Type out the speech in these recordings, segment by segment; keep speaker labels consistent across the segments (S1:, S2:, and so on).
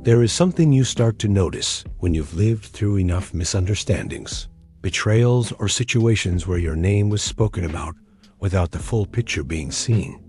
S1: There is something you start to notice when you've lived through enough misunderstandings, betrayals, or situations where your name was spoken about without the full picture being seen.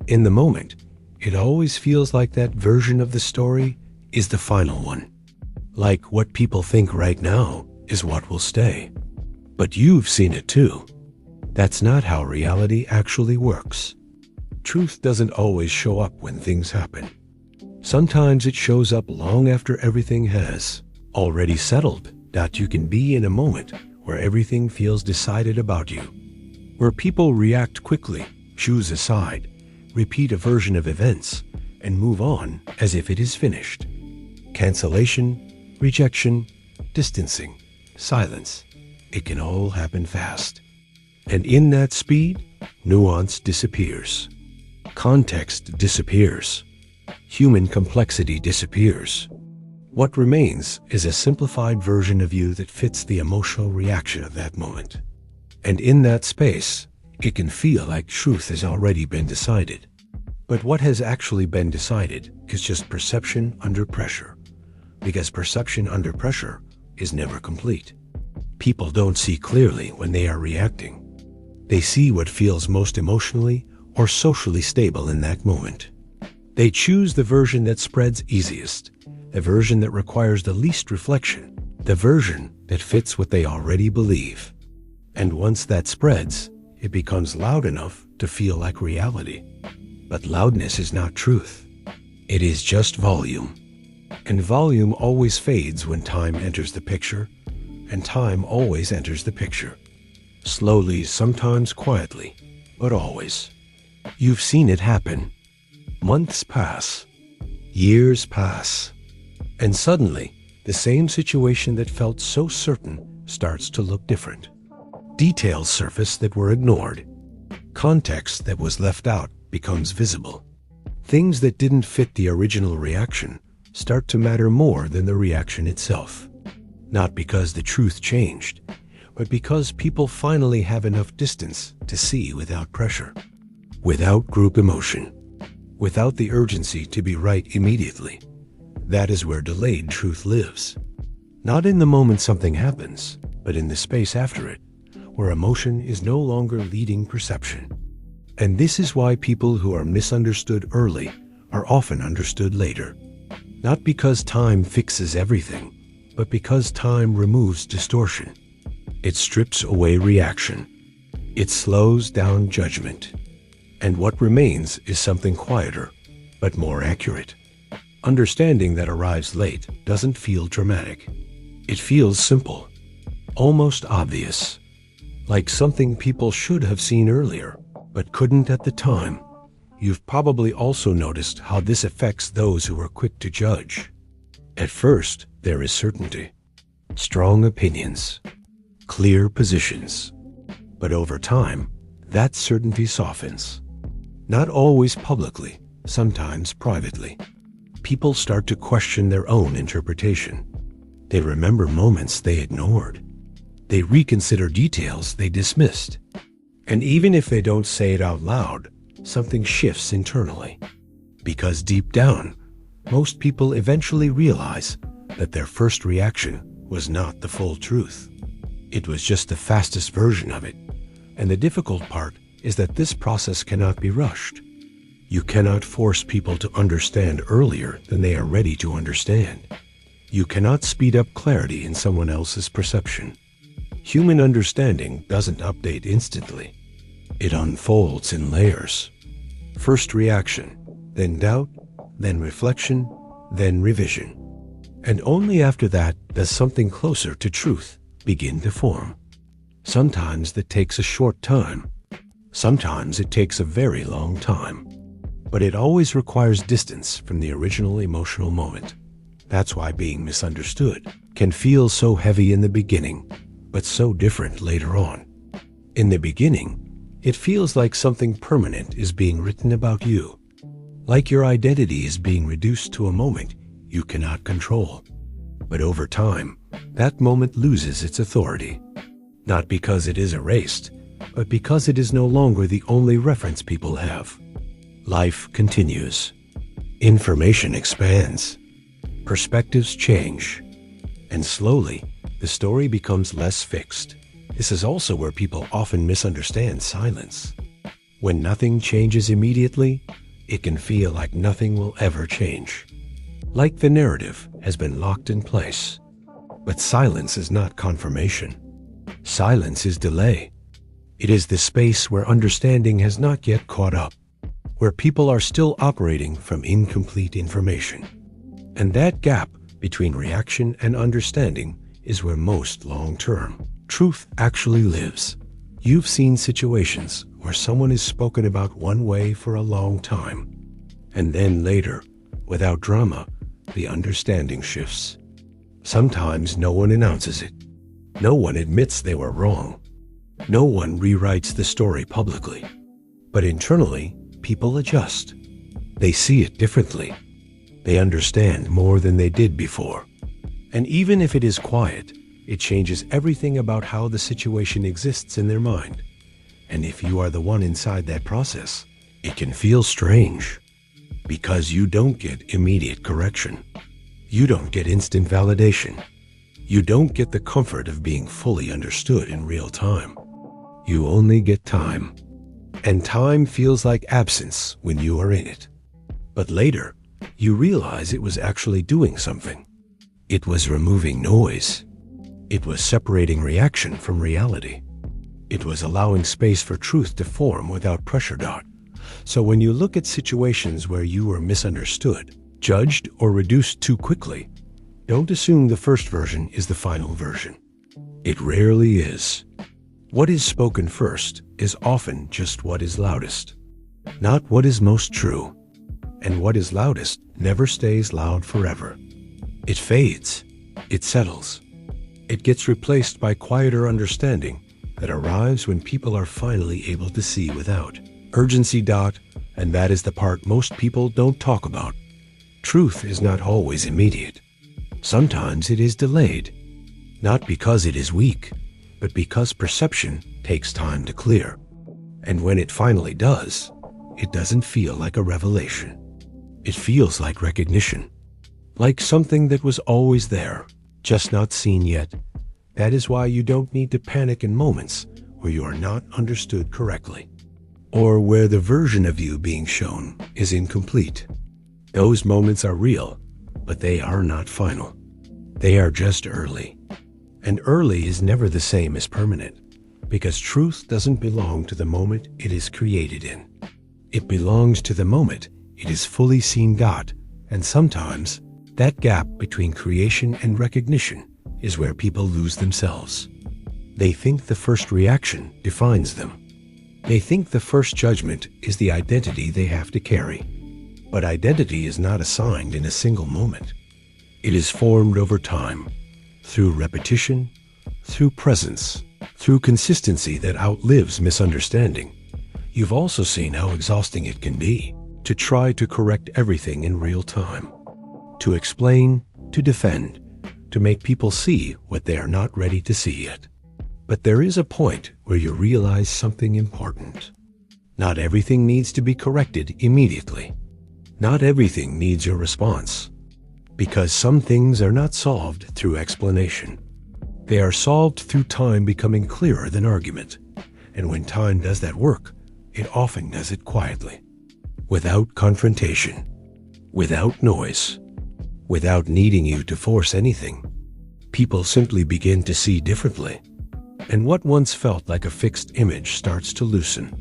S1: In the moment, it always feels like that version of the story is the final one. Like what people think right now is what will stay. But you've seen it too. That's not how reality actually works. Truth doesn't always show up when things happen. Sometimes it shows up long after everything has already settled, that you can be in a moment where everything feels decided about you, where people react quickly, choose a side, repeat a version of events, and move on as if it is finished. Cancellation, rejection, distancing, silence. It can all happen fast. And in that speed, nuance disappears. Context disappears. Human complexity disappears. What remains is a simplified version of you that fits the emotional reaction of that moment. And in that space, it can feel like truth has already been decided. But what has actually been decided is just perception under pressure. Because perception under pressure is never complete. People don't see clearly when they are reacting. They see what feels most emotionally or socially stable in that moment. They choose the version that spreads easiest, the version that requires the least reflection, the version that fits what they already believe. And once that spreads, it becomes loud enough to feel like reality. But loudness is not truth. It is just volume. And volume always fades when time enters the picture, and time always enters the picture. Slowly, sometimes quietly, but always. You've seen it happen. Months pass. Years pass. And suddenly, the same situation that felt so certain starts to look different. Details surface that were ignored. Context that was left out becomes visible. Things that didn't fit the original reaction start to matter more than the reaction itself. Not because the truth changed, but because people finally have enough distance to see without pressure, without group emotion, without the urgency to be right immediately. That is where delayed truth lives. Not in the moment something happens, but in the space after it, where emotion is no longer leading perception. And this is why people who are misunderstood early are often understood later. Not because time fixes everything, but because time removes distortion. It strips away reaction. It slows down judgment. And what remains is something quieter, but more accurate. Understanding that arrives late doesn't feel dramatic. It feels simple, almost obvious, like something people should have seen earlier, but couldn't at the time. You've probably also noticed how this affects those who are quick to judge. At first, there is certainty, strong opinions, clear positions. But over time, that certainty softens. Not always publicly, sometimes privately. People start to question their own interpretation. They remember moments they ignored. They reconsider details they dismissed. And even if they don't say it out loud, something shifts internally. Because deep down, most people eventually realize that their first reaction was not the full truth. It was just the fastest version of it. And the difficult part is that this process cannot be rushed. You cannot force people to understand earlier than they are ready to understand. You cannot speed up clarity in someone else's perception. Human understanding doesn't update instantly. It unfolds in layers. First reaction, then doubt, then reflection, then revision. And only after that does something closer to truth begin to form. Sometimes that takes a short time. Sometimes it takes a very long time. But it always requires distance from the original emotional moment. That's why being misunderstood can feel so heavy in the beginning, but so different later on. In the beginning, it feels like something permanent is being written about you, like your identity is being reduced to a moment you cannot control. But over time, that moment loses its authority, not because it is erased, but because it is no longer the only reference people have. Life continues. Information expands. Perspectives change, and slowly, the story becomes less fixed. This is also where people often misunderstand silence. When nothing changes immediately, it can feel like nothing will ever change. Like the narrative has been locked in place. But silence is not confirmation. Silence is delay. It is the space where understanding has not yet caught up, where people are still operating from incomplete information. And that gap between reaction and understanding is where most long-term truth actually lives. You've seen situations where someone is spoken about one way for a long time, and then later, without drama, the understanding shifts. Sometimes no one announces it. No one admits they were wrong. No one rewrites the story publicly. But internally, people adjust. They see it differently. They understand more than they did before. And even if it is quiet, it changes everything about how the situation exists in their mind. And if you are the one inside that process, it can feel strange. Because you don't get immediate correction. You don't get instant validation. You don't get the comfort of being fully understood in real time. You only get time. And time feels like absence when you are in it. But later, you realize it was actually doing something. It was removing noise. It was separating reaction from reality. It was allowing space for truth to form without pressure. So when you look at situations where you were misunderstood, judged, or reduced too quickly, don't assume the first version is the final version. It rarely is. What is spoken first is often just what is loudest, not what is most true. And what is loudest never stays loud forever. It fades. It settles. It gets replaced by quieter understanding that arrives when people are finally able to see without urgency. And that is the part most people don't talk about. Truth is not always immediate. Sometimes it is delayed, not because it is weak, but because perception takes time to clear. And when it finally does, it doesn't feel like a revelation. It feels like recognition, like something that was always there, just not seen yet. That is why you don't need to panic in moments where you are not understood correctly, or where the version of you being shown is incomplete. Those moments are real, but they are not final. They are just early. And early is never the same as permanent, because truth doesn't belong to the moment it is created in. It belongs to the moment it is fully seen. And sometimes, that gap between creation and recognition is where people lose themselves. They think the first reaction defines them. They think the first judgment is the identity they have to carry. But identity is not assigned in a single moment. It is formed over time, through repetition, through presence, through consistency that outlives misunderstanding. You've also seen how exhausting it can be to try to correct everything in real time, to explain, to defend, to make people see what they are not ready to see yet. But there is a point where you realize something important. Not everything needs to be corrected immediately. Not everything needs your response. Because some things are not solved through explanation. They are solved through time becoming clearer than argument. And when time does that work, it often does it quietly. Without confrontation. Without noise. Without needing you to force anything. People simply begin to see differently. And what once felt like a fixed image starts to loosen.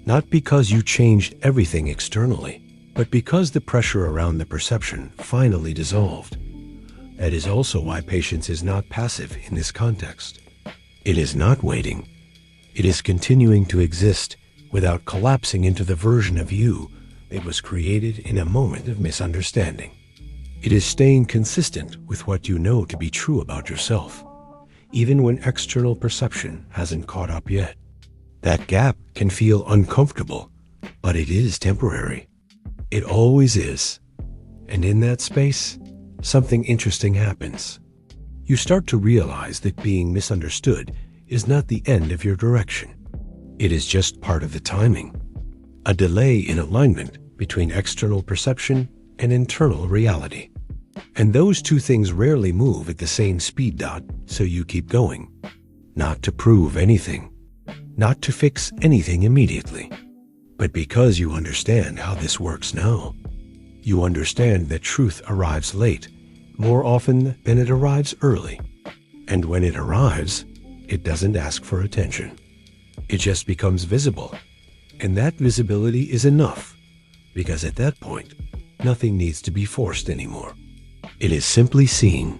S1: Not because you changed everything externally, but because the pressure around the perception finally dissolved. That is also why patience is not passive in this context. It is not waiting. It is continuing to exist without collapsing into the version of you that was created in a moment of misunderstanding. It is staying consistent with what you know to be true about yourself, even when external perception hasn't caught up yet. That gap can feel uncomfortable, but it is temporary. It always is. And in that space, something interesting happens. You start to realize that being misunderstood is not the end of your direction. It is just part of the timing. A delay in alignment between external perception and internal reality. And those two things rarely move at the same speed dot, so you keep going. Not to prove anything, not to fix anything immediately, but because you understand how this works now. You understand that truth arrives late, more often than it arrives early. And when it arrives, it doesn't ask for attention. It just becomes visible. And that visibility is enough, because at that point, nothing needs to be forced anymore. It is simply seen.